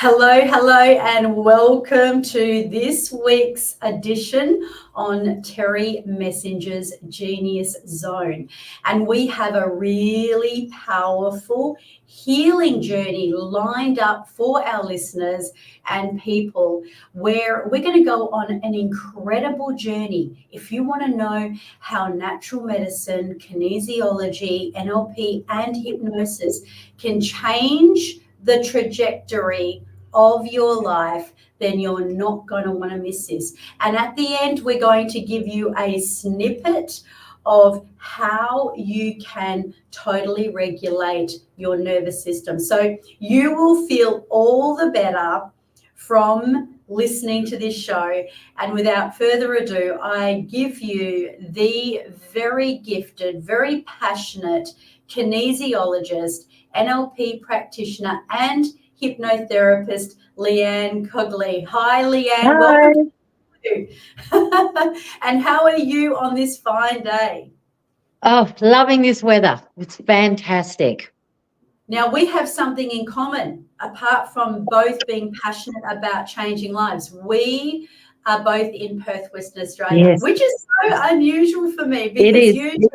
Hello, and welcome to this week's edition on Terry Messenger's Genius Zone. And we have a really powerful healing journey lined up for our listeners and people, where we're going to go on an incredible journey. If you want to know how natural medicine, kinesiology, NLP, and hypnosis can change the trajectory of your life, then you're not going to want to miss this. And at the end, we're going to give you a snippet of how you can totally regulate your nervous system. So you will feel all the better from listening to this show. And without further ado, I give you the very gifted, very passionate kinesiologist, NLP practitioner, and hypnotherapist, Liane Cogley. Hi, Liane. Hi. Welcome to you. And how are you on this fine day? Oh, loving this weather. It's fantastic. Now, we have something in common, apart from both being passionate about changing lives. We are both in Perth, Western Australia, Yes. which is so unusual for me, It because is. usually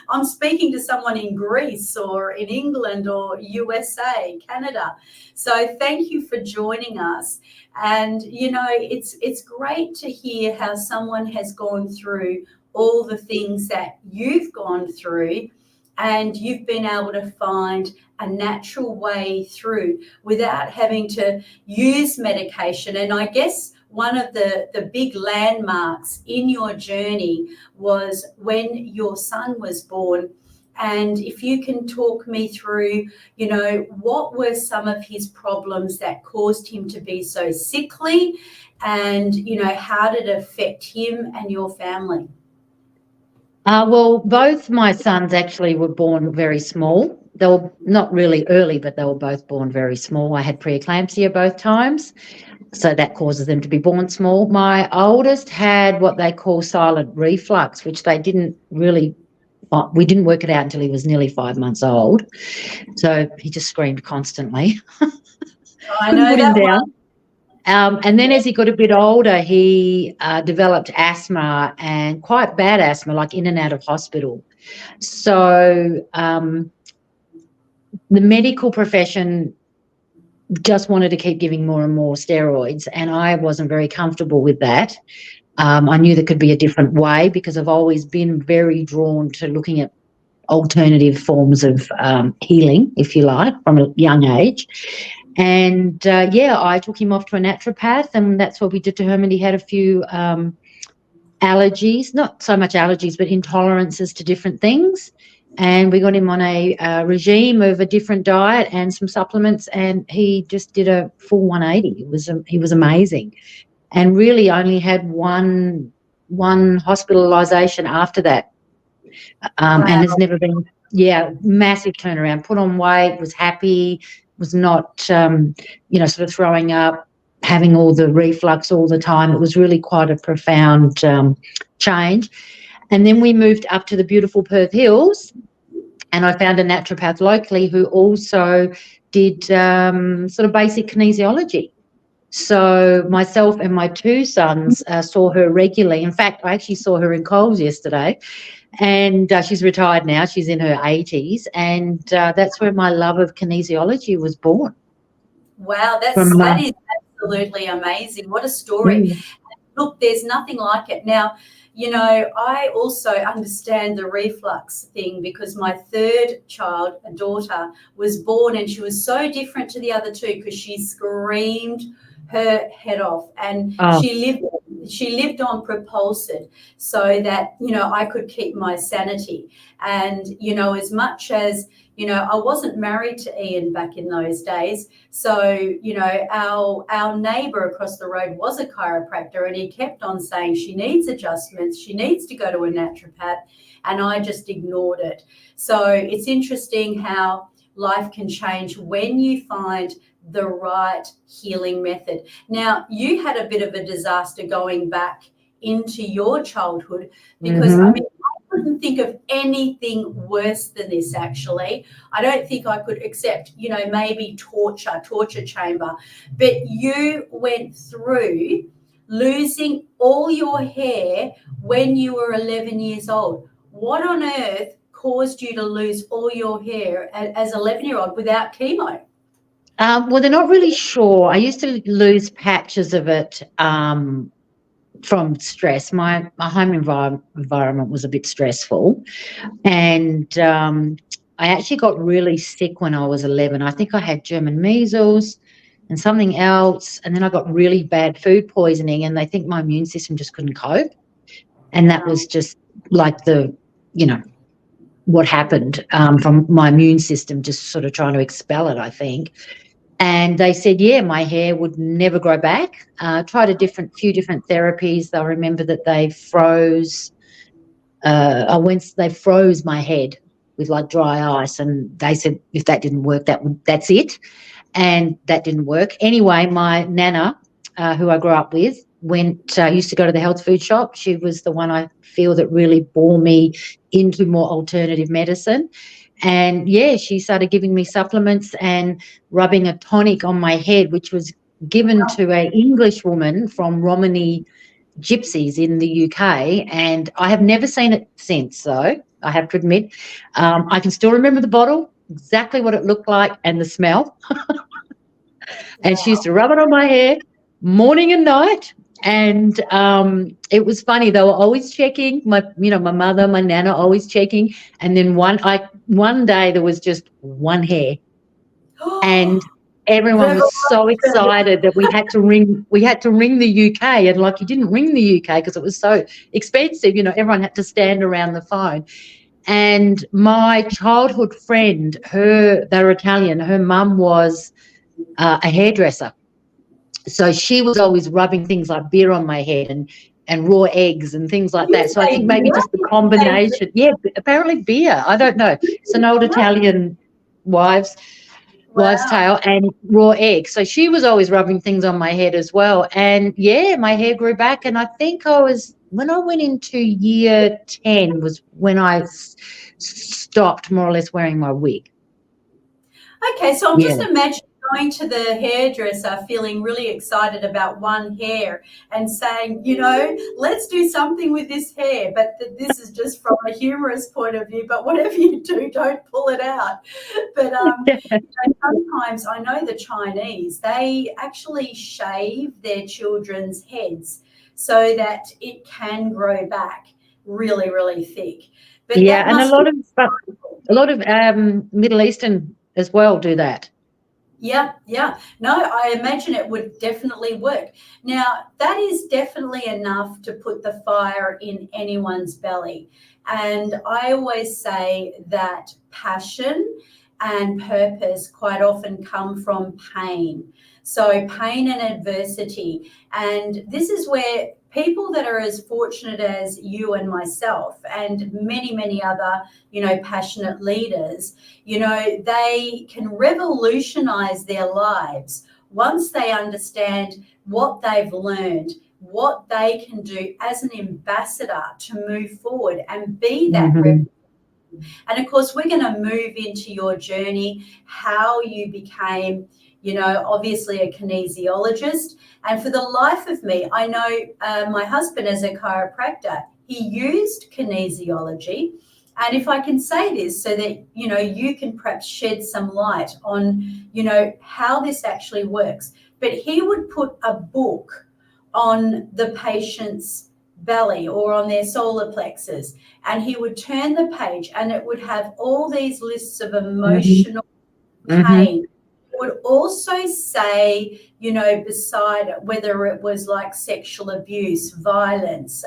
I'm speaking to someone in Greece or in England or USA, Canada. So thank you for joining us. And, you know, it's great to hear how someone has gone through all the things that you've gone through, and you've been able to find a natural way through without having to use medication. And I guess one of the big landmarks in your journey was when your son was born. And if you can talk me through, you know, what were some of his problems that caused him to be so sickly, and, you know, how did it affect him and your family? Well, both my sons actually were born very small. They were not really early, but they were both born very small. I had preeclampsia both times, so that causes them to be born small. My oldest had what they call silent reflux, which they didn't really, we didn't work it out until he was nearly 5 months old. So he just screamed constantly. I know put him that down. one. And then as he got a bit older, he developed asthma, and quite bad asthma, like in and out of hospital. So the medical profession just wanted to keep giving more and more steroids, and I wasn't very comfortable with that. I knew there could be a different way, because I've always been very drawn to looking at alternative forms of healing, if you like, from a young age. And I took him off to a naturopath, and that's what we determined. He had a few allergies, not so much allergies, but intolerances to different things. And we got him on a regime of a different diet and some supplements, and he just did a full 180. He was amazing, and really only had one hospitalisation after that, Wow. and has never been. Massive turnaround. Put on weight, was happy, was not, sort of throwing up, having all the reflux all the time. It was really quite a profound change. And then we moved up to the beautiful Perth Hills, and I found a naturopath locally who also did sort of basic kinesiology. So myself and my two sons saw her regularly. In fact, I actually saw her in Coles yesterday, and she's retired now. She's in her 80s, and that's where my love of kinesiology was born. Wow, that is absolutely amazing. What a story. Look, there's nothing like it. Now, you know, I also understand the reflux thing, because my third child, a daughter, was born, and she was so different to the other two because she screamed her head off, and she lived on Propulsid so that, you know, I could keep my sanity. And, you know, as much as, you know, I wasn't married to Ian back in those days. So, you know, our neighbour across the road was a chiropractor, and he kept on saying she needs adjustments, she needs to go to a naturopath, and I just ignored it. So it's interesting how life can change when you find the right healing method. Now, you had a bit of a disaster going back into your childhood, because I mean, I couldn't think of anything worse than this, actually. I don't think I could accept, maybe torture chamber. But you went through losing all your hair when you were 11 years old. What on earth caused you to lose all your hair as an 11-year-old without chemo? Well, they're not really sure. I used to lose patches of it from stress. My home environment was a bit stressful, and I actually got really sick when I was 11. I think I had German measles and something else, and then I got really bad food poisoning, and they think my immune system just couldn't cope, and that was just like what happened from my immune system just sort of trying to expel it, I think. And they said, yeah, my hair would never grow back. Tried few different therapies. I remember that they froze. They froze my head with like dry ice, and they said if that didn't work, that's it. And that didn't work. Anyway, my nana, who I grew up with, used to go to the health food shop. She was the one I feel that really bore me into more alternative medicine. And yeah, she started giving me supplements and rubbing a tonic on my head, which was given to an English woman from Romani gypsies in the UK. And I have never seen it since, though, I have to admit. I can still remember the bottle, exactly what it looked like, and the smell. And she used to rub it on my hair morning and night. And it was funny. They were always checking. My mother, my nana, always checking. And then one day there was just one hair, and everyone was so excited that we had to ring the UK, and like you didn't ring the UK because it was so expensive. Everyone had to stand around the phone. And my childhood friend, they were Italian. Her mum was a hairdresser. So she was always rubbing things like beer on my head and raw eggs and things like that. So I think maybe just the combination. Yeah, apparently beer. I don't know. It's an old Italian wives' tale, and raw eggs. So she was always rubbing things on my head as well. And yeah, my hair grew back. And I think when I went into year 10 was when I stopped more or less wearing my wig. Okay, so I'm just imagining going to the hairdresser feeling really excited about one hair and saying, let's do something with this hair, but this is just from a humorous point of view, but whatever you do, don't pull it out. But sometimes I know the Chinese, they actually shave their children's heads so that it can grow back really, really thick. But yeah, and a lot of Middle Eastern as well do that. Yeah. No, I imagine it would definitely work. Now, that is definitely enough to put the fire in anyone's belly. And I always say that passion and purpose quite often come from pain. So pain and adversity. And this is where people that are as fortunate as you and myself and many, many other, passionate leaders, they can revolutionize their lives once they understand what they've learned, what they can do as an ambassador to move forward and be that revolution. And of course, we're going to move into your journey, how you became, obviously a kinesiologist. And for the life of me, I know my husband as a chiropractor, he used kinesiology. And if I can say this so that, you can perhaps shed some light on, how this actually works. But he would put a book on the patient's belly or on their solar plexus, and he would turn the page and it would have all these lists of emotional pain. It would also say, beside whether it was like sexual abuse, violence,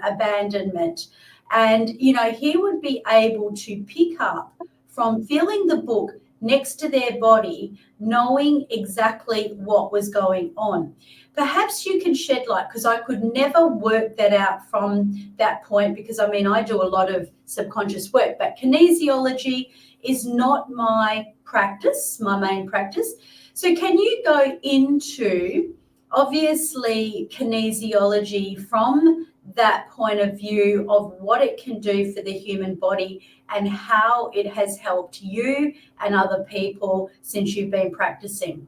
abandonment. And, he would be able to pick up from feeling the book next to their body, knowing exactly what was going on. Perhaps you can shed light, because I could never work that out from that point, because I do a lot of subconscious work, but kinesiology is not my practice, my main practice. So can you go into, obviously, kinesiology from that point of view of what it can do for the human body and how it has helped you and other people since you've been practicing?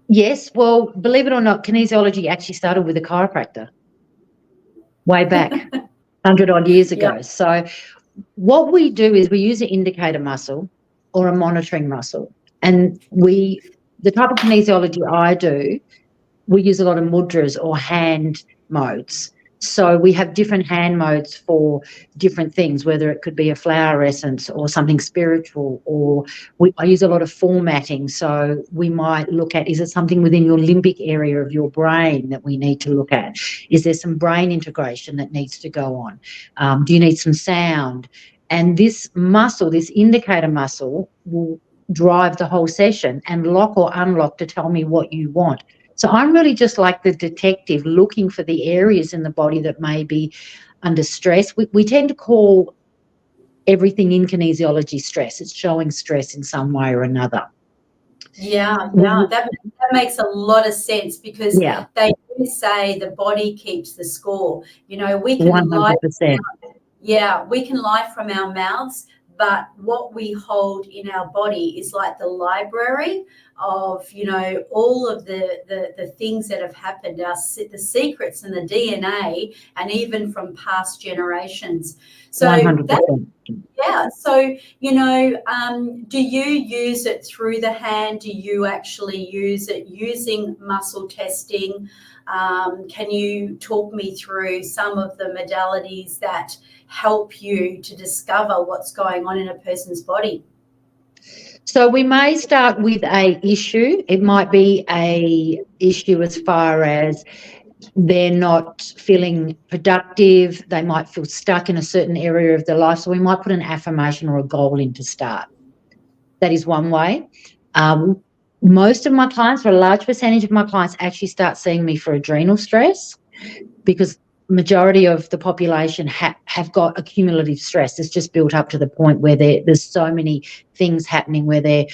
Yes, well, believe it or not, kinesiology actually started with a chiropractor way back 100 odd years ago. Yeah. So what we do is we use an indicator muscle or a monitoring muscle. And the type of kinesiology I do, we use a lot of mudras or hand modes. So we have different hand modes for different things, whether it could be a flower essence or something spiritual, or I use a lot of formatting. So we might look at, is it something within your limbic area of your brain that we need to look at? Is there some brain integration that needs to go on? Do you need some sound? And this muscle, this indicator muscle, will drive the whole session and lock or unlock to tell me what you want. So I'm really just like the detective looking for the areas in the body that may be under stress. We tend to call everything in kinesiology stress. It's showing stress in some way or another. Yeah, that makes a lot of sense, because Yeah, they do say the body keeps the score. You know, we can lie. 100%. Yeah, we can lie from our mouths, but what we hold in our body is like the library of, you know, all of the things that have happened, the secrets and the DNA, and even from past generations. So 100%. yeah. So, you know, do you use it through the hand? Do you actually use it using muscle testing? Can you talk me through some of the modalities that help you to discover what's going on in a person's body? So we may start with a issue. It might be a issue as far as they're not feeling productive. They might feel stuck in a certain area of their life. So we might put an affirmation or a goal in to start. That is one way. Most of my clients, or a large percentage of my clients, actually start seeing me for adrenal stress, because majority of the population have got accumulative stress. It's just built up to the point where there's so many things happening where they're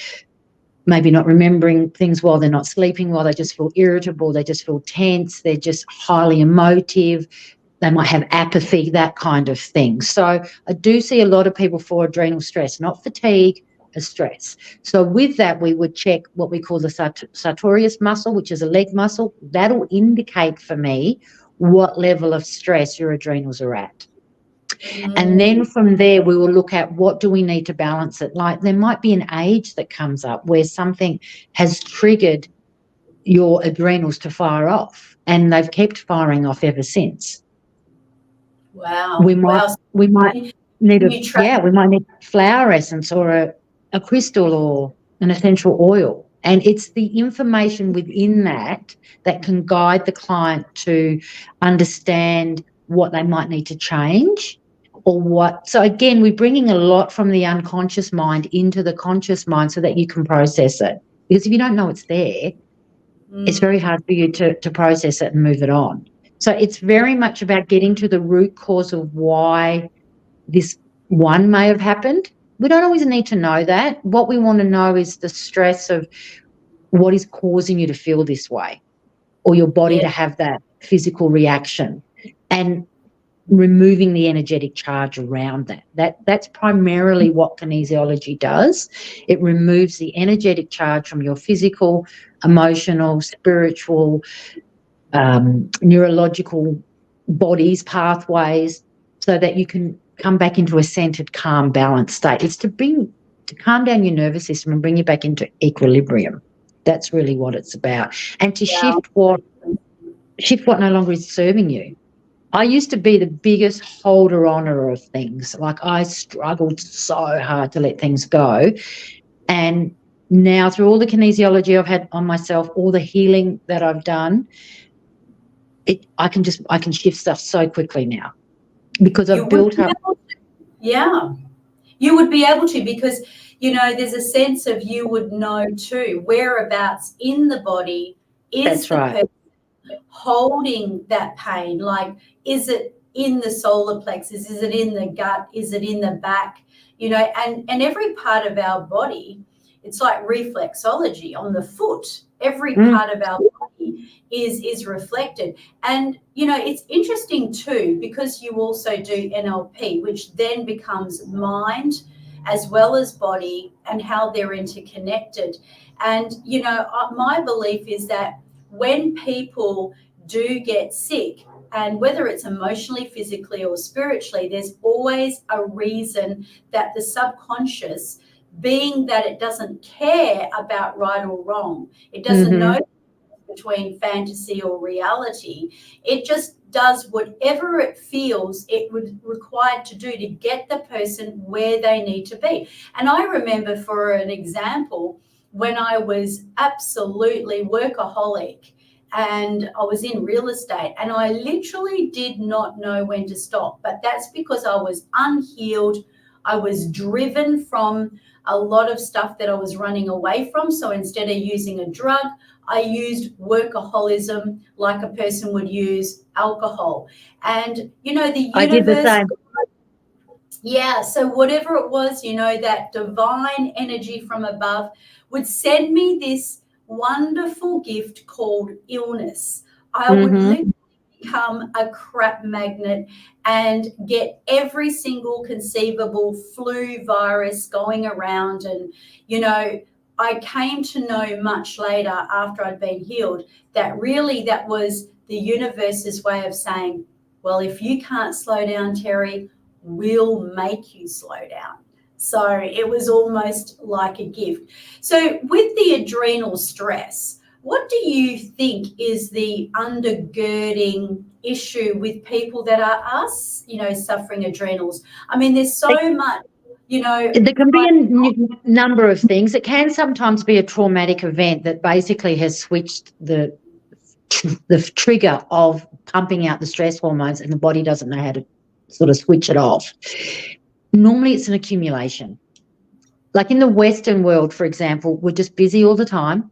maybe not remembering things well, they're not sleeping well, they just feel irritable, they just feel tense, they're just highly emotive, they might have apathy, that kind of thing. So I do see a lot of people for adrenal stress, not fatigue, as stress. So with that, we would check what we call the sartorius muscle, which is a leg muscle. That'll indicate for me what level of stress your adrenals are at. And then from there, we will look at what do we need to balance it. Like there might be an age that comes up where something has triggered your adrenals to fire off, and they've kept firing off ever since. Wow. We might need we might need flower essence or a crystal or an essential oil. And it's the information within that that can guide the client to understand what they might need to change or what. So again, we're bringing a lot from the unconscious mind into the conscious mind so that you can process it. Because if you don't know it's there, it's very hard for you to process it and move it on. So it's very much about getting to the root cause of why this one may have happened. We don't always need to know that. What we want to know is the stress of what is causing you to feel this way, or your body to have that physical reaction, and removing the energetic charge around that. That's primarily what kinesiology does. It removes the energetic charge from your physical, emotional, spiritual, neurological bodies, pathways, so that you can come back into a centered, calm, balanced state. It's to calm down your nervous system and bring you back into equilibrium. That's really what it's about. And to shift what no longer is serving you. I used to be the biggest holder-oner of things. Like I struggled so hard to let things go. And now through all the kinesiology I've had on myself, all the healing that I've done, I can shift stuff so quickly now because I've built up. Yeah, you would be able to, because, you know, there's a sense of you would know too whereabouts in the body is the person holding that pain. Like, is it in the solar plexus? Is it in the gut? Is it in the back? You know, and every part of our body, it's like reflexology on the foot. Every part of our body is reflected. And, you know, it's interesting too, because you also do NLP, which then becomes mind as well as body and how they're interconnected. And, you know, my belief is that when people do get sick, and whether it's emotionally, physically, or spiritually, there's always a reason that the subconscious, being that it doesn't care about right or wrong, it doesn't know between fantasy or reality, it just does whatever it feels it would required to do to get the person where they need to be. And I remember, for an example, when I was absolutely workaholic and I was in real estate, and I literally did not know when to stop. But that's because I was unhealed. I was driven from a lot of stuff that I was running away from. So instead of using a drug, I used workaholism like a person would use alcohol. And, you know, the universe. I did the same. Yeah, so whatever it was, you know, that divine energy from above would send me this wonderful gift called illness. I would literally become a crap magnet and get every single conceivable flu virus going around. And, you know, I came to know much later, after I'd been healed, that really that was the universe's way of saying, well, if you can't slow down, Terry, we'll make you slow down. So it was almost like a gift. So with the adrenal stress, what do you think is the undergirding issue with people that are us, you know, suffering adrenals? I mean, there's so much, you know. There can be a number of things. It can sometimes be a traumatic event that basically has switched the trigger of pumping out the stress hormones, and the body doesn't know how to sort of switch it off. Normally it's an accumulation. Like in the Western world, for example, we're just busy all the time.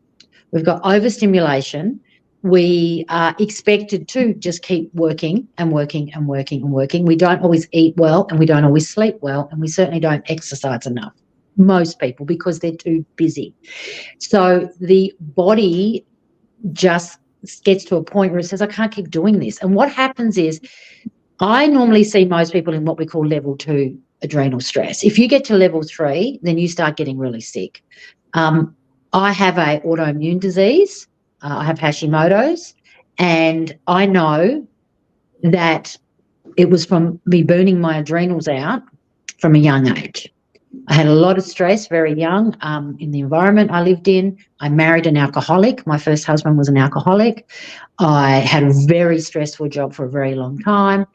We've got overstimulation. We are expected to just keep working and working and working and working. We don't always eat well, and we don't always sleep well, and we certainly don't exercise enough, most people, because they're too busy. So the body just gets to a point where it says, I can't keep doing this. And what happens is, I normally see most people in what we call level 2 adrenal stress. If you get to level 3, then you start getting really sick. I have an autoimmune disease. I have Hashimoto's, and I know that it was from me burning my adrenals out from a young age. I had a lot of stress very young in the environment I lived in. I married an alcoholic. My first husband was an alcoholic. I had a very stressful job for a very long time.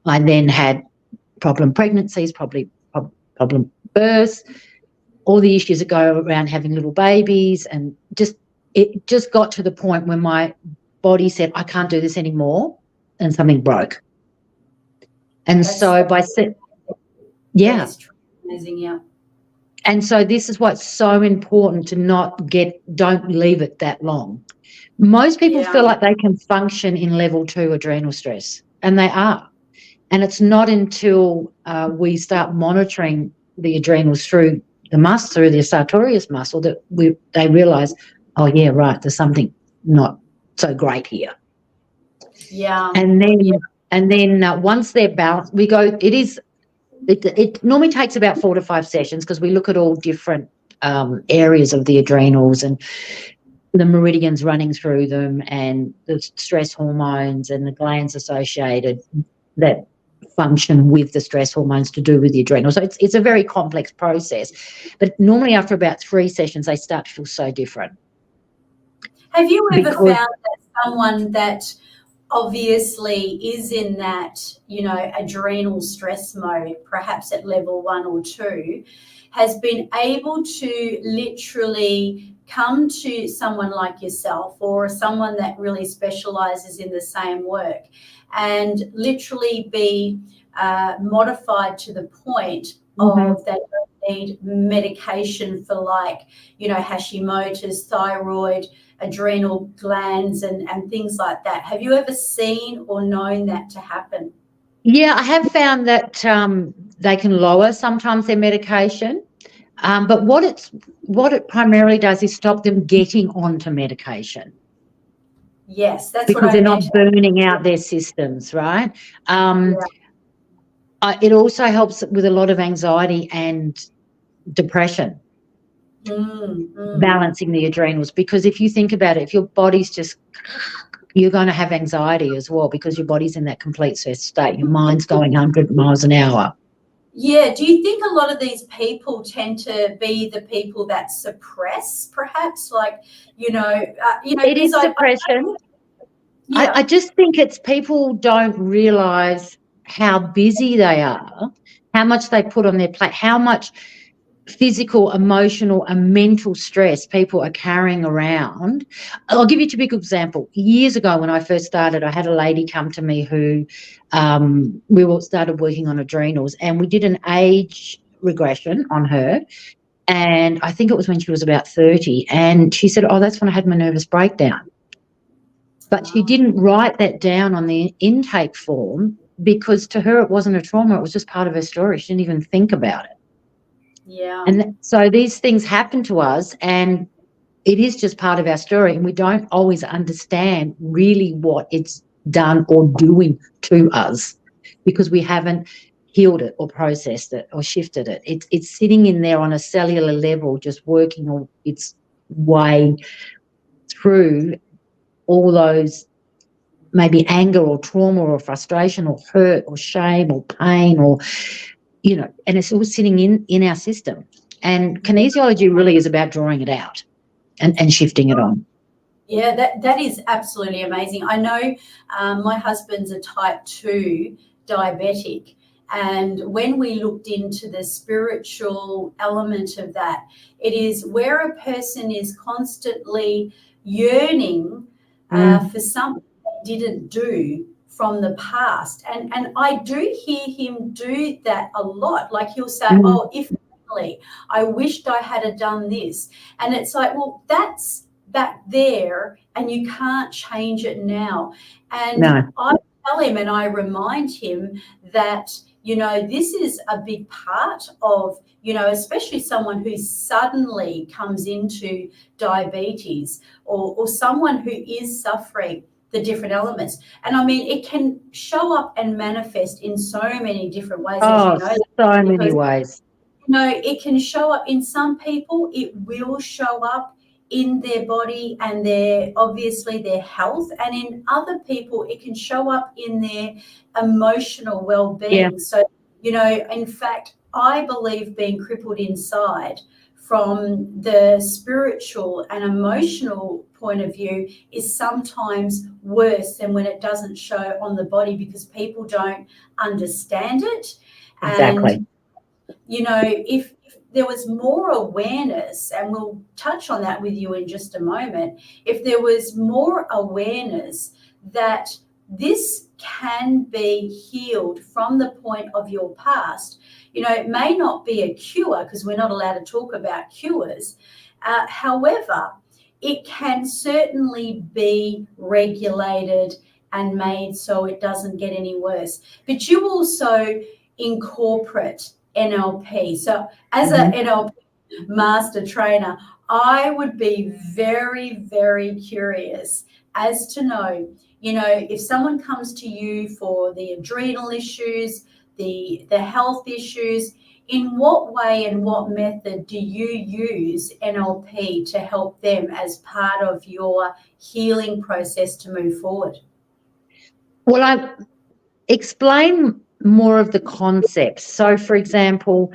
I then had problem pregnancies, problem births, all the issues that go around having little babies, and it just got to the point where my body said, I can't do this anymore, and something broke. And Amazing, yeah. And so this is what's so important, to don't leave it that long. Most people feel like they can function in level 2 adrenal stress, and they are. And it's not until we start monitoring the adrenals through the sartorius muscle, that they realise, oh yeah, right, there's something not so great here. Yeah. And then once they're balanced, we go. It normally takes about 4 to 5 sessions, because we look at all different areas of the adrenals and the meridians running through them, and the stress hormones and the glands associated that function with the stress hormones to do with the adrenals. So it's a very complex process. But normally after about 3 sessions, they start to feel so different. Have you ever found that someone that obviously is in that, you know, adrenal stress mode, perhaps at level 1 or 2, has been able to literally come to someone like yourself, or someone that really specializes in the same work, and literally be modified to the point of that they need medication for, like, you know, Hashimoto's, thyroid, adrenal glands, and things like that? Have you ever seen or known that to happen? Yeah, I have found that they can lower sometimes their medication, but what it primarily does is stop them getting onto medication. Yes, that's what because I they're meant. not burning out their systems, right? Yeah. It also helps with a lot of anxiety and depression, balancing the adrenals, because if you think about it, if your body's just, you're going to have anxiety as well, because your body's in that complete stress state. Your mind's going 100 miles an hour. Yeah. Do you think a lot of these people tend to be the people that suppress, perhaps, like, It is depression. Yeah. I just think it's people don't realize how busy they are, how much they put on their plate, how much physical, emotional, and mental stress people are carrying around. I'll give you a typical example. Years ago, when I first started, I had a lady come to me who we all started working on adrenals, and we did an age regression on her. And I think it was when she was about 30. And she said, oh, that's when I had my nervous breakdown. But she didn't write that down on the intake form, because to her it wasn't a trauma, it was just part of her story. She didn't even think about it. Yeah. And so these things happen to us, and it is just part of our story, and we don't always understand really what it's done or doing to us, because we haven't healed it or processed it or shifted it. It's sitting in there on a cellular level, just working on its way through all those maybe anger or trauma or frustration or hurt or shame or pain, or and it's all sitting in our system. And kinesiology really is about drawing it out and shifting it on. Yeah, that is absolutely amazing. I know my husband's a type 2 diabetic, and when we looked into the spiritual element of that, it is where a person is constantly yearning for something they didn't do from the past. And I do hear him do that a lot. Like, he'll say, oh, if only I wished I had done this. And it's like, well, that's back there and you can't change it now. And No. I tell him and I remind him that, this is a big part of, especially someone who suddenly comes into diabetes, or someone who is suffering the different elements. And I mean, it can show up and manifest in so many different ways, as you know. So many ways. It can show up in some people. It will show up in their body and obviously their health, and in other people it can show up in their emotional well-being. Yeah. So in fact, I believe being crippled inside from the spiritual and emotional point of view is sometimes worse than when it doesn't show on the body, because people don't understand it. Exactly. And if there was more awareness, and we'll touch on that with you in just a moment, if there was more awareness that this can be healed from the point of your past, it may not be a cure, because we're not allowed to talk about cures. However, it can certainly be regulated and made so it doesn't get any worse. But you also incorporate NLP. So as an NLP master trainer, I would be very, very curious as to know, if someone comes to you for the adrenal issues, the health issues, in what way and what method do you use NLP to help them as part of your healing process to move forward? Well, I explain more of the concepts. So, for example,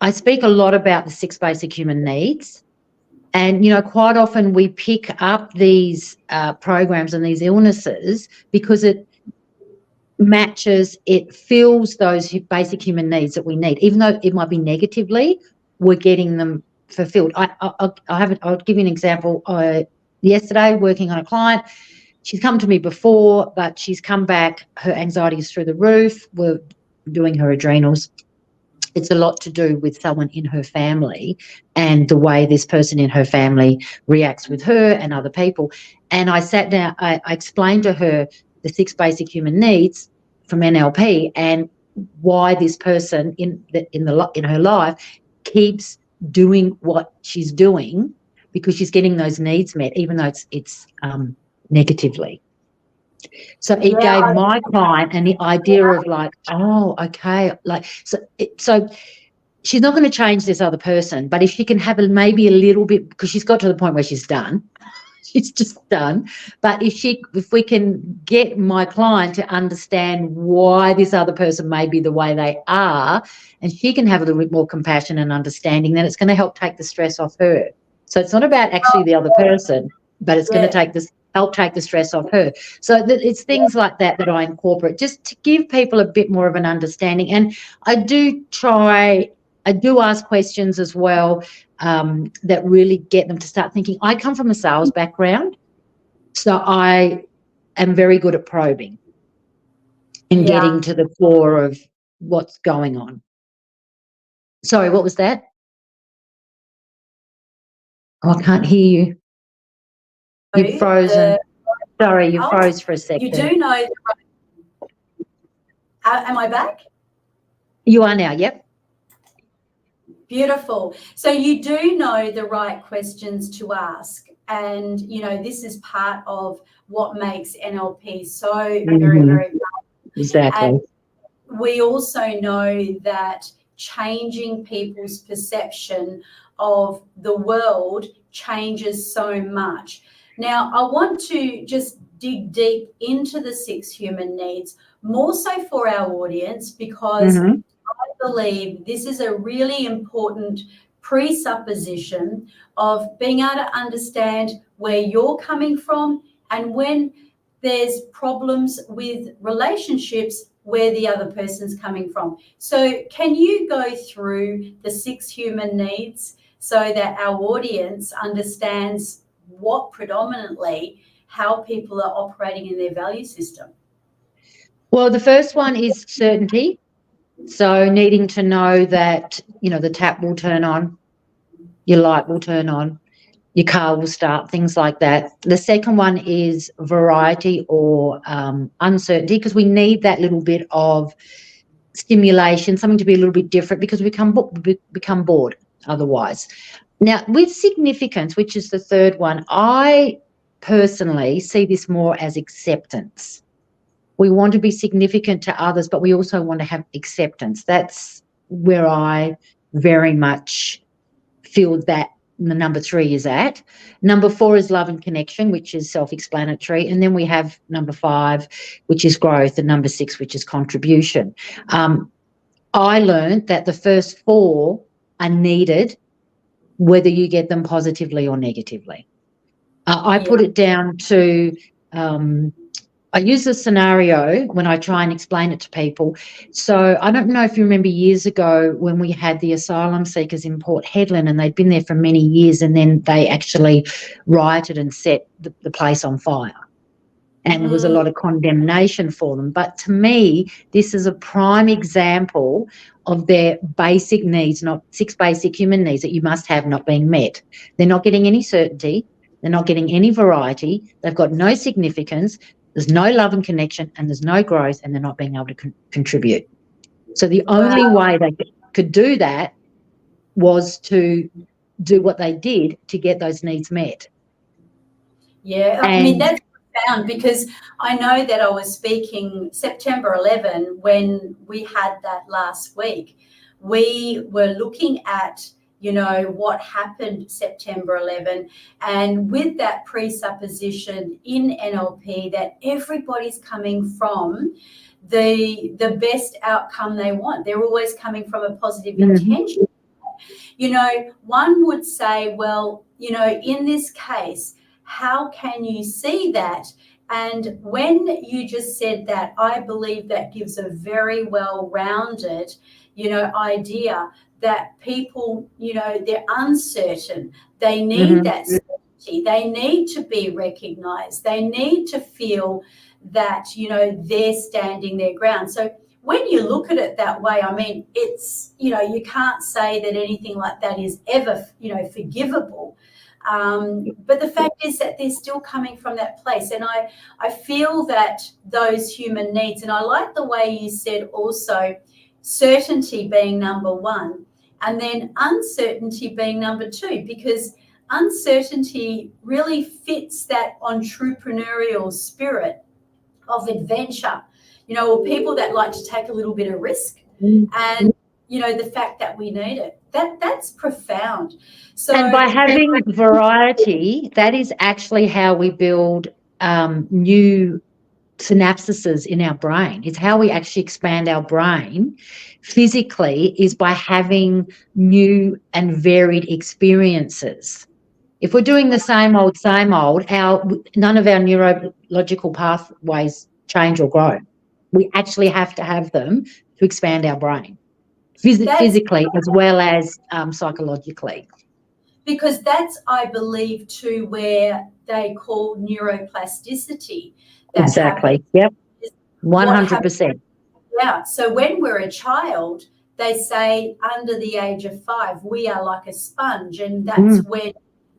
I speak a lot about the 6 basic human needs. And, quite often we pick up these programs and these illnesses because it matches, it fills those basic human needs that we need. Even though it might be negatively, we're getting them fulfilled. I'll give you an example. Yesterday, working on a client, she's come to me before, but she's come back, her anxiety is through the roof. We're doing her adrenals. It's a lot to do with someone in her family and the way this person in her family reacts with her and other people. And I sat down, I explained to her the 6 basic human needs from NLP and why this person in her life keeps doing what she's doing, because she's getting those needs met, even though it's negatively. So it gave my client an idea of like, oh, okay, like so she's not going to change this other person, but if she can have maybe a little bit, because she's got to the point where she's done, she's just done. But if we can get my client to understand why this other person may be the way they are, and she can have a little bit more compassion and understanding, then it's going to help take the stress off her. So it's not about actually the other person, but it's going to help take the stress off her. So it's things like that I incorporate just to give people a bit more of an understanding. And I do ask questions as well that really get them to start thinking. I come from a sales background, so I am very good at probing and getting to the core of what's going on. Sorry, what was that? Oh, I can't hear you. You've frozen. Sorry, you froze for a second. You do know. Am I back? You are now, yep. Beautiful. So you do know the right questions to ask. And, you know, this is part of what makes NLP so very, very powerful. Exactly. And we also know that changing people's perception of the world changes so much. Now, I want to just dig deep into the 6 human needs, more so for our audience, because I believe this is a really important presupposition of being able to understand where you're coming from, and when there's problems with relationships, where the other person's coming from. So can you go through the 6 human needs so that our audience understands what predominantly, how people are operating in their value system? Well, the first one is certainty. So needing to know that, you know, the tap will turn on, your light will turn on, your car will start, things like that. The second one is variety or uncertainty, because we need that little bit of stimulation, something to be a little bit different, because we become bored otherwise. Now, with significance, which is the third one, I personally see this more as acceptance. We want to be significant to others, but we also want to have acceptance. That's where I very much feel that the number 3 is at. Number 4 is love and connection, which is self-explanatory. And then we have number 5, which is growth, and number 6, which is contribution. I learned that the first 4 are needed, whether you get them positively or negatively. I put it down to I use a scenario when I try and explain it to people. So I don't know if you remember years ago when we had the asylum seekers in Port Hedland, and they'd been there for many years, and then they actually rioted and set the place on fire. And there was a lot of condemnation for them. But to me, this is a prime example of their basic needs, not 6 basic human needs that you must have, not being met. They're not getting any certainty. They're not getting any variety. They've got no significance. There's no love and connection, and there's no growth, and they're not being able to contribute. So the only way they could do that was to do what they did to get those needs met. Yeah, I mean, that's profound, because I know that I was speaking September 11 when we had that last week. We were looking at, you know, what happened September 11, and with that presupposition in NLP that everybody's coming from the best outcome they want. They're always coming from a positive intention. You know, one would say, well, you know, in this case, how can you see that? And when you just said that, I believe that gives a very well-rounded, you know, idea that people, you know, they're uncertain. They need that certainty. They need to be recognized. They need to feel that, you know, they're standing their ground. So when you look at it that way, I mean, it's, you know, you can't say that anything like that is ever, you know, forgivable. But the fact is that they're still coming from that place. And I feel that those human needs, and I like the way you said also certainty being number 1, and then uncertainty being number 2, because uncertainty really fits that entrepreneurial spirit of adventure, or people that like to take a little bit of risk, and the fact that we need it. That's profound. So, and by having variety, that is actually how we build new synapses in our brain. It's how we actually expand our brain physically, is by having new and varied experiences. If we're doing the same old, none of our neurological pathways change or grow. We actually have to have them to expand our brain, physically as well as psychologically. Because that's, I believe, too, where they call neuroplasticity. Exactly. Yep. 100%. Yeah. So when we're a child, they say under the age of 5, we are like a sponge, and that's when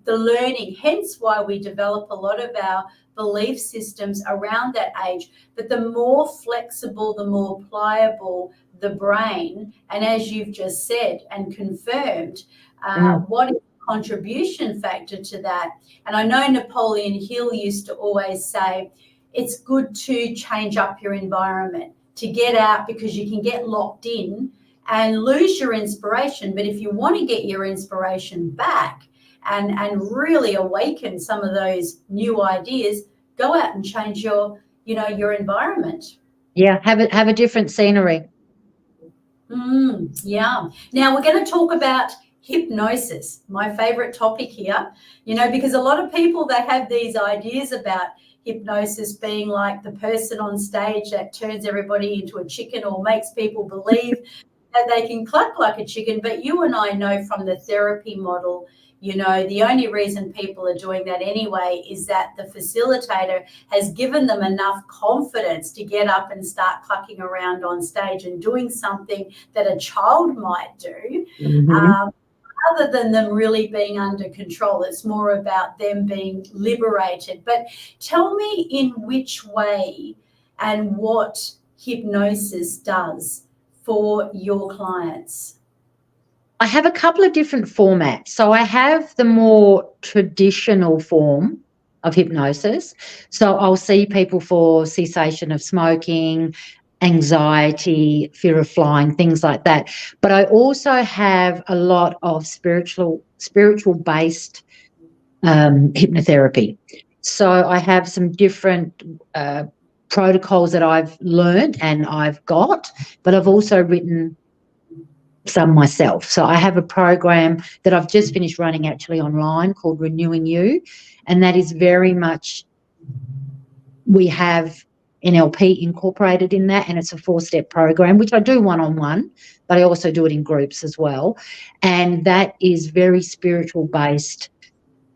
the learning, hence why we develop a lot of our belief systems around that age. But the more flexible, the more pliable the brain, and as you've just said and confirmed, what is the contribution factor to that? And I know Napoleon Hill used to always say, it's good to change up your environment, to get out, because you can get locked in and lose your inspiration. But if you want to get your inspiration back and really awaken some of those new ideas, go out and change your environment. Yeah, have a different scenery. Yeah. Now we're going to talk about hypnosis, my favorite topic here, because a lot of people, they have these ideas about hypnosis being like the person on stage that turns everybody into a chicken or makes people believe that they can cluck like a chicken. But you and I know from the therapy model, the only reason people are doing that anyway is that the facilitator has given them enough confidence to get up and start clucking around on stage and doing something that a child might do. Other than them really being under control, it's more about them being liberated. But tell me in which way and what hypnosis does for your clients. I have a couple of different formats. So I have the more traditional form of hypnosis. So I'll see people for cessation of smoking, anxiety, fear of flying, things like that. But I also have a lot of spiritual-based hypnotherapy. So I have some different protocols that I've learned and I've got, but I've also written some myself. So I have a program that I've just finished running actually online called Renewing You, and that is very much, we have NLP incorporated in that, and it's a 4-step program, which I do one-on-one, but I also do it in groups as well. And that is very spiritual-based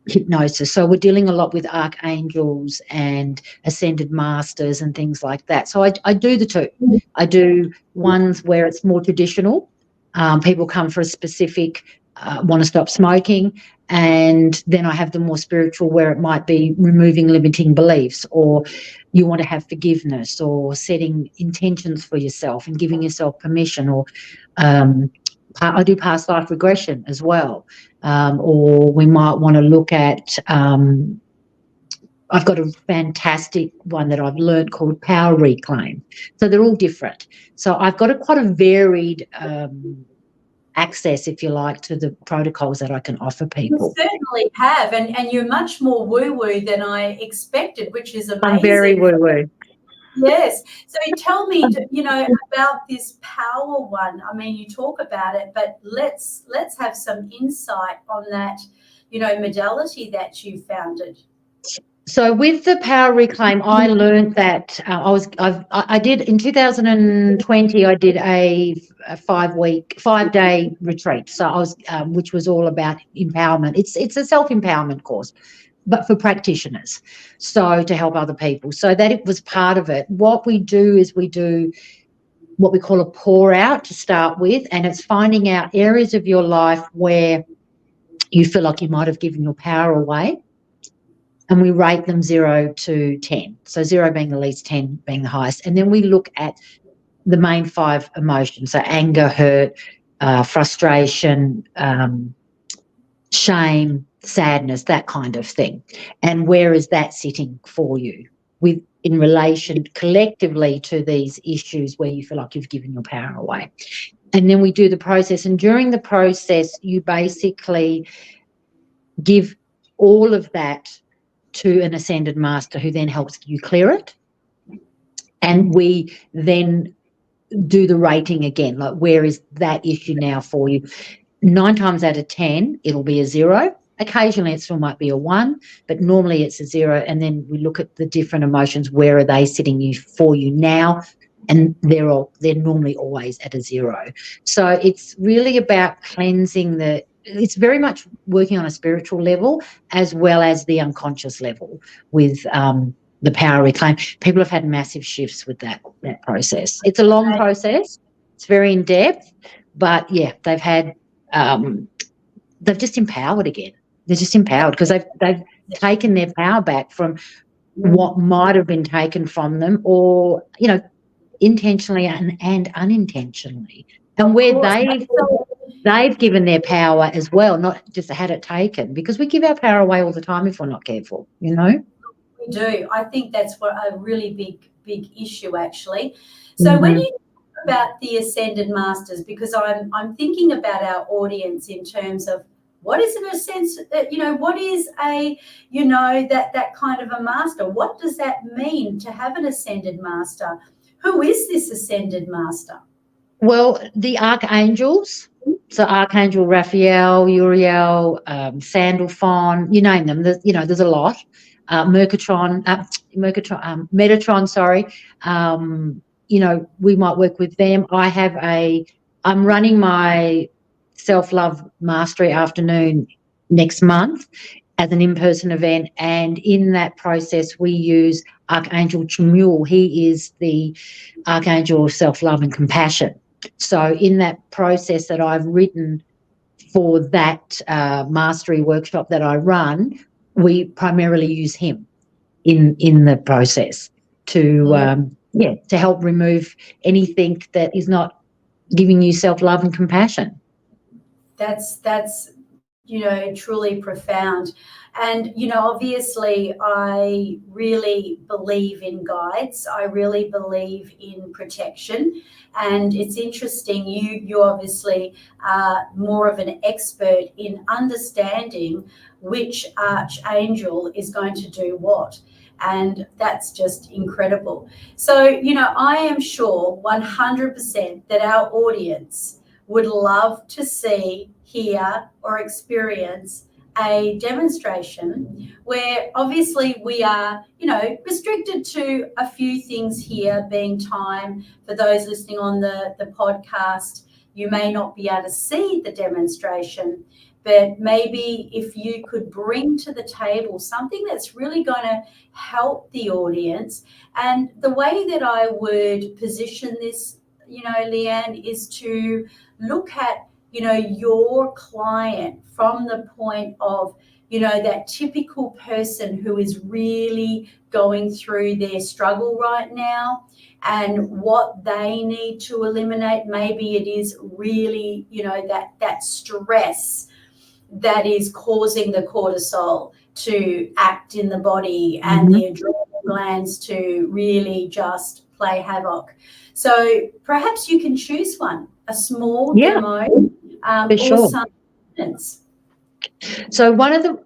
hypnosis. So we're dealing a lot with archangels and ascended masters and things like that. So I do the two. I do ones where it's more traditional. People come for a specific, want to stop smoking, and then I have the more spiritual where it might be removing limiting beliefs, or you want to have forgiveness, or setting intentions for yourself and giving yourself permission, or I do past life regression as well, or we might want to look at I've got a fantastic one that I've learned called Power Reclaim. So they're all different. So I've got quite a varied access, if you like, to the protocols that I can offer people. You certainly have, and you're much more woo-woo than I expected, which is amazing. I'm very woo-woo. Yes. So tell me, about this power one. I mean, you talk about it, but let's have some insight on that, modality that you founded. So with the Power Reclaim, I learned that I did in 2020. I did a 5-day retreat. So I was, which was all about empowerment. It's a self-empowerment course, but for practitioners, so to help other people. So that it was part of it. What we do is we do what we call a pour out to start with, and it's finding out areas of your life where you feel like you might have given your power away. And we rate them 0 to 10. So 0 being the least, 10 being the highest. And then we look at the main 5 emotions. So anger, hurt, frustration, shame, sadness, that kind of thing. And where is that sitting for you in relation collectively to these issues where you feel like you've given your power away? And then we do the process. And during the process, you basically give all of that to an ascended master who then helps you clear it. And we then do the rating again, like where is that issue now for you? 9 times out of 10, it'll be a 0. Occasionally it still might be a 1, but normally it's a 0. And then we look at the different emotions. Where are they sitting for you now? And they're normally always at a 0. So it's really about cleansing it's very much working on a spiritual level as well as the unconscious level with the power reclaim. People have had massive shifts with that process. It's a long process. It's very in depth, but yeah, they've just empowered again. They're just empowered because they've taken their power back from what might have been taken from them, or intentionally and unintentionally, and where they've given their power as well, not just had it taken, because we give our power away all the time if we're not careful. We do. I think that's a really big issue, actually. So when you talk about the ascended masters, because I'm thinking about our audience in terms of what is in a sense that, what is that kind of a master? What does that mean to have an ascended master? Who is this ascended master? Well, the archangels, so Archangel Raphael, Uriel, Sandalphon, you name them. There's a lot. Metatron, sorry. We might work with them. I'm running my self-love mastery afternoon next month as an in-person event, and in that process we use Archangel Chamuel. He is the Archangel of self-love and compassion. So in that process that I've written for that mastery workshop that I run, we primarily use him in the process to help remove anything that is not giving you self-love and compassion. That's truly profound. And, obviously I really believe in guides. I really believe in protection. And it's interesting, you obviously are more of an expert in understanding which archangel is going to do what. And that's just incredible. So, I am sure 100% that our audience would love to see, hear, or experience a demonstration where obviously we are, restricted to a few things here, being time. For those listening on the podcast, you may not be able to see the demonstration, but maybe if you could bring to the table something that's really going to help the audience. And the way that I would position this, Liane, is to look at your client from the point of, that typical person who is really going through their struggle right now and what they need to eliminate. Maybe it is really, that stress that is causing the cortisol to act in the body and the adrenal glands to really just play havoc. So perhaps you can choose one, a small demo, for sure. Some. So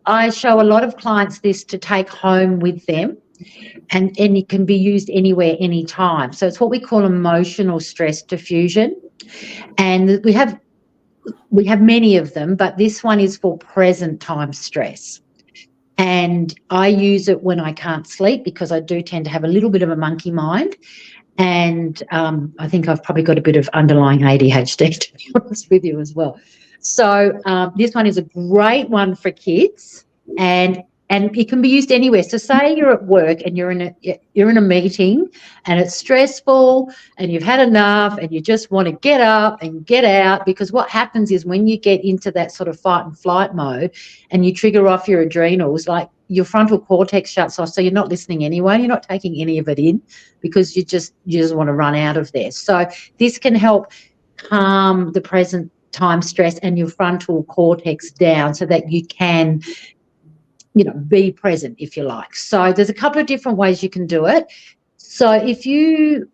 I show a lot of clients this to take home with them, and it can be used anywhere, anytime. So it's what we call emotional stress diffusion, and we have many of them, but this one is for present time stress. And I use it when I can't sleep because I do tend to have a little bit of a monkey mind. And I think I've probably got a bit of underlying ADHD, to be honest with you, as well. So this one is a great one for kids, and it can be used anywhere. So say you're at work and you're in a meeting and it's stressful and you've had enough and you just want to get up and get out, because what happens is when you get into that sort of fight and flight mode and you trigger off your adrenals, like your frontal cortex shuts off, so you're not listening anyway, you're not taking any of it in because you just want to run out of there. So this can help calm the present time stress and your frontal cortex down so that you can, be present, if you like. So there's a couple of different ways you can do it. So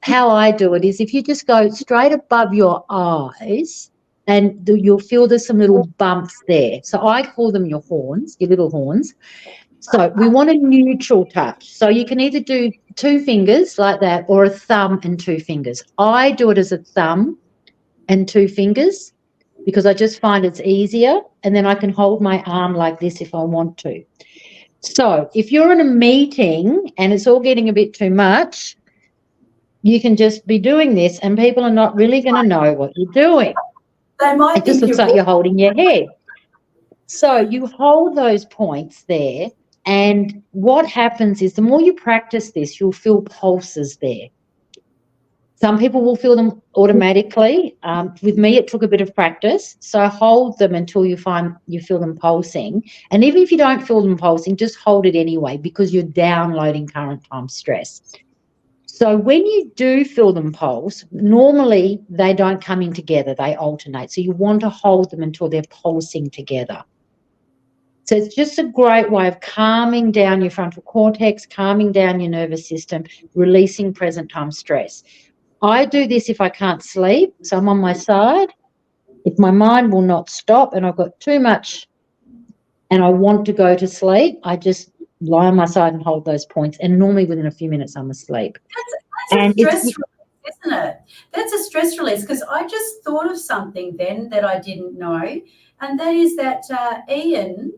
how I do it is if you just go straight above your eyes, and you'll feel there's some little bumps there. So I call them your horns, your little horns. So we want a neutral touch. So you can either do 2 fingers like that or a thumb and 2 fingers. I do it as a thumb and 2 fingers because I just find it's easier, and then I can hold my arm like this if I want to. So if you're in a meeting and it's all getting a bit too much, you can just be doing this and people are not really going to know what you're doing. It just looks like you're holding your head. So you hold those points there, and what happens is the more you practice this, you'll feel pulses there. Some people will feel them automatically. With me, it took a bit of practice. So hold them until you find you feel them pulsing. And even if you don't feel them pulsing, just hold it anyway because you're downloading current time stress. So when you do feel them pulse, normally they don't come in together, they alternate. So you want to hold them until they're pulsing together. So it's just a great way of calming down your frontal cortex, calming down your nervous system, releasing present time stress. I do this if I can't sleep, so I'm on my side. If my mind will not stop and I've got too much and I want to go to sleep, I just lie on my side and hold those points, and normally within a few minutes I'm asleep. That's a stress release, isn't it? That's a stress release, because I just thought of something then that I didn't know, and that is that Ian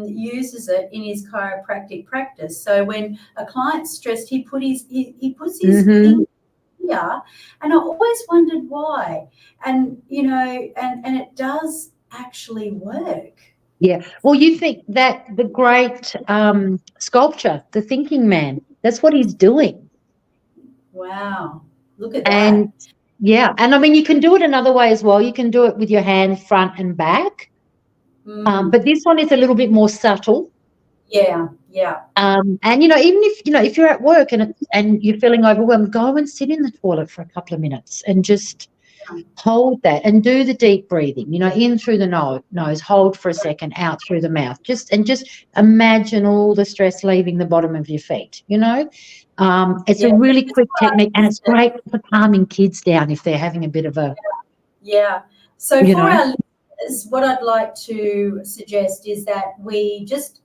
uses it in his chiropractic practice. So when a client's stressed, he puts his finger here, and I always wondered why. And and it does actually work. Yeah. Well, you think that the great sculpture, the thinking man, that's what he's doing. Wow. Look at that. And yeah, and I mean, you can do it another way as well. You can do it with your hand front and back. But this one is a little bit more subtle. Yeah. And even if you're at work and you're feeling overwhelmed, go and sit in the toilet for a couple of minutes and just hold that and do the deep breathing. In through the nose, hold for a second, out through the mouth. Just imagine all the stress leaving the bottom of your feet. It's a really quick technique, and it's great for calming kids down if they're having a bit of a So for our listeners, what I'd like to suggest is that we just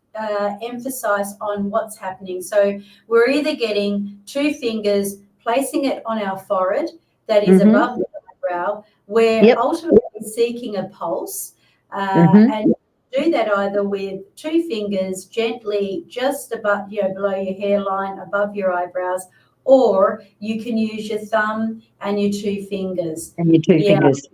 emphasize on what's happening. So we're either getting 2 fingers, placing it on our forehead that is above the eyebrow. We're ultimately seeking a pulse, and do that either with 2 fingers gently just above, below your hairline, above your eyebrows, or you can use your thumb and your 2 fingers. Fingers.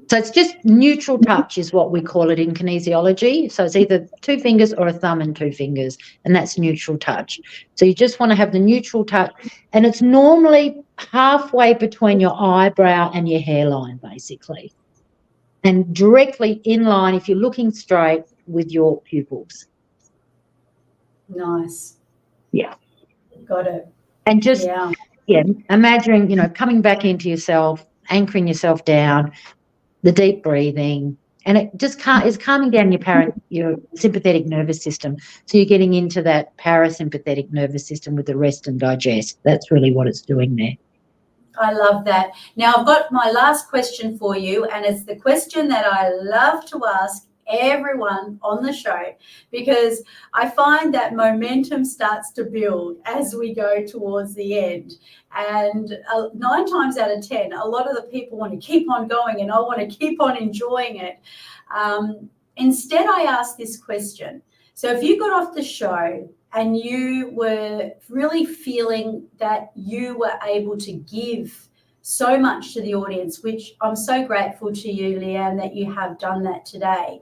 So it's just neutral touch is what we call it in kinesiology. So it's either 2 fingers or a thumb and 2 fingers, and that's neutral touch. So you just want to have the neutral touch, and it's normally halfway between your eyebrow and your hairline, basically, and directly in line, if you're looking straight, with your pupils. Nice. Yeah. Got it. And just, imagining, coming back into yourself, anchoring yourself down, the deep breathing, and it just is calming down your sympathetic nervous system. So you're getting into that parasympathetic nervous system with the rest and digest. That's really what it's doing there. I love that. Now I've got my last question for you, and it's the question that I love to ask everyone on the show, because I find that momentum starts to build as we go towards the end. And 9 times out of 10, a lot of the people want to keep on going, and I want to keep on enjoying it. Instead, I ask this question. So if you got off the show and you were really feeling that you were able to give so much to the audience, which I'm so grateful to you, Liane, that you have done that today,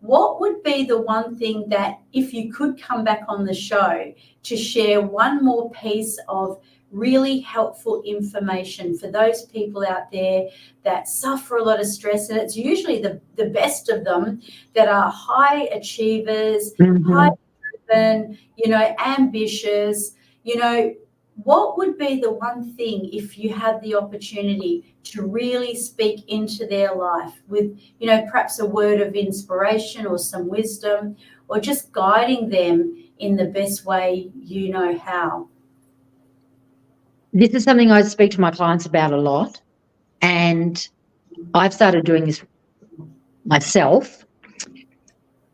what would be the one thing that, if you could come back on the show to share one more piece of really helpful information for those people out there that suffer a lot of stress, and it's usually the best of them that are high achievers, high driven, ambitious, what would be the one thing, if you had the opportunity to really speak into their life with, perhaps a word of inspiration or some wisdom, or just guiding them in the best way you know how? This is something I speak to my clients about a lot, and I've started doing this myself.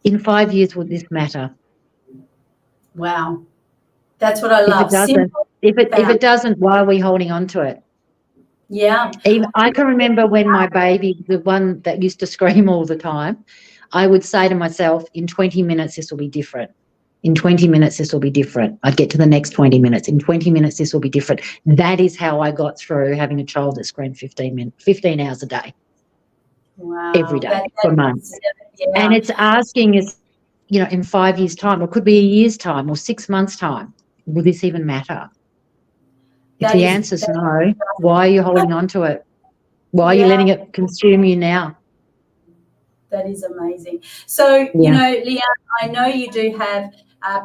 In 5 years, will this matter? Wow. That's what I If it love. doesn't, Simple. if it doesn't, why are we holding on to it? Yeah. Even I can remember when my baby, the one that used to scream all the time, I would say to myself, in 20 minutes, this will be different. In 20 minutes, this will be different. I'd get to the next 20 minutes. In 20 minutes, this will be different. That is how I got through having a child that screamed 15 hours a day, every Wow. day for months. And Yeah. it's asking us, in 5 years' time, or could be a year's time or 6 months' time, will this even matter? If That the is, answer's no, why are you holding on to it? Why are you yeah. letting it consume you now? That is amazing. So, Yeah. Liane, I know you do have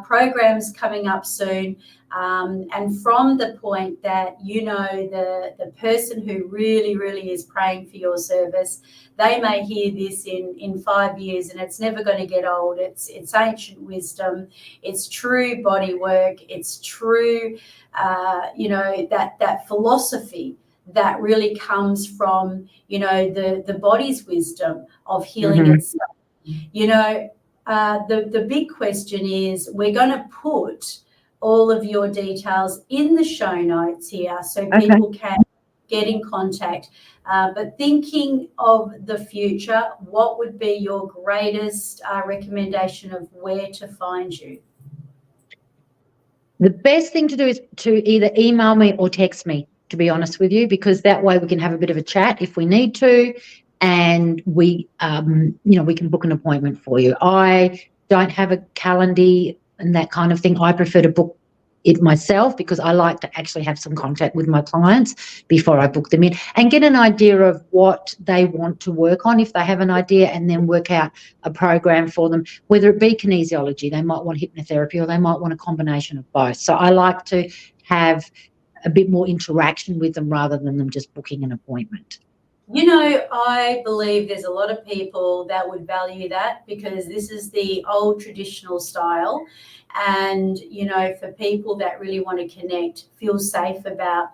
programs coming up soon. And from the point that, the person who really, really is praying for your service, they may hear this in 5 years, and it's never going to get old. It's ancient wisdom. It's true body work. It's true, that philosophy that really comes from, the body's wisdom of healing itself. The big question is, we're going to put all of your details in the show notes here so people can get in contact. But thinking of the future, what would be your greatest recommendation of where to find you? The best thing to do is to either email me or text me, to be honest with you, because that way we can have a bit of a chat if we need to, and we can book an appointment for you. I don't have a calendar and that kind of thing. I prefer to book it myself because I like to actually have some contact with my clients before I book them in and get an idea of what they want to work on, if they have an idea, and then work out a program for them, whether it be kinesiology, they might want hypnotherapy, or they might want a combination of both. So I like to have a bit more interaction with them rather than them just booking an appointment. I believe there's a lot of people that would value that, because this is the old traditional style. And, for people that really want to connect, feel safe about,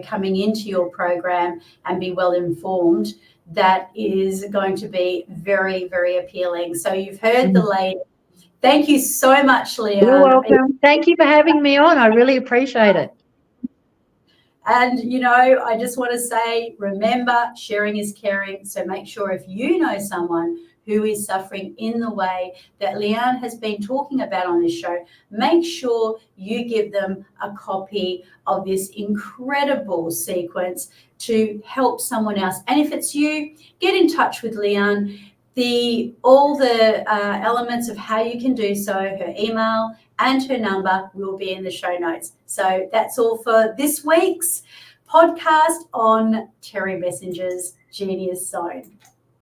coming into your program and be well informed, that is going to be very, very appealing. So you've heard the lady. Thank you so much, Liane. You're welcome. Thank you for having me on. I really appreciate it. And, I just want to say, remember, sharing is caring. So make sure, if you know someone who is suffering in the way that Liane has been talking about on this show, make sure you give them a copy of this incredible sequence to help someone else. And if it's you, get in touch with Liane. All the elements of how you can do so, her email and her number, will be in the show notes. So that's all for this week's podcast on Terry Messenger's Genius Zone.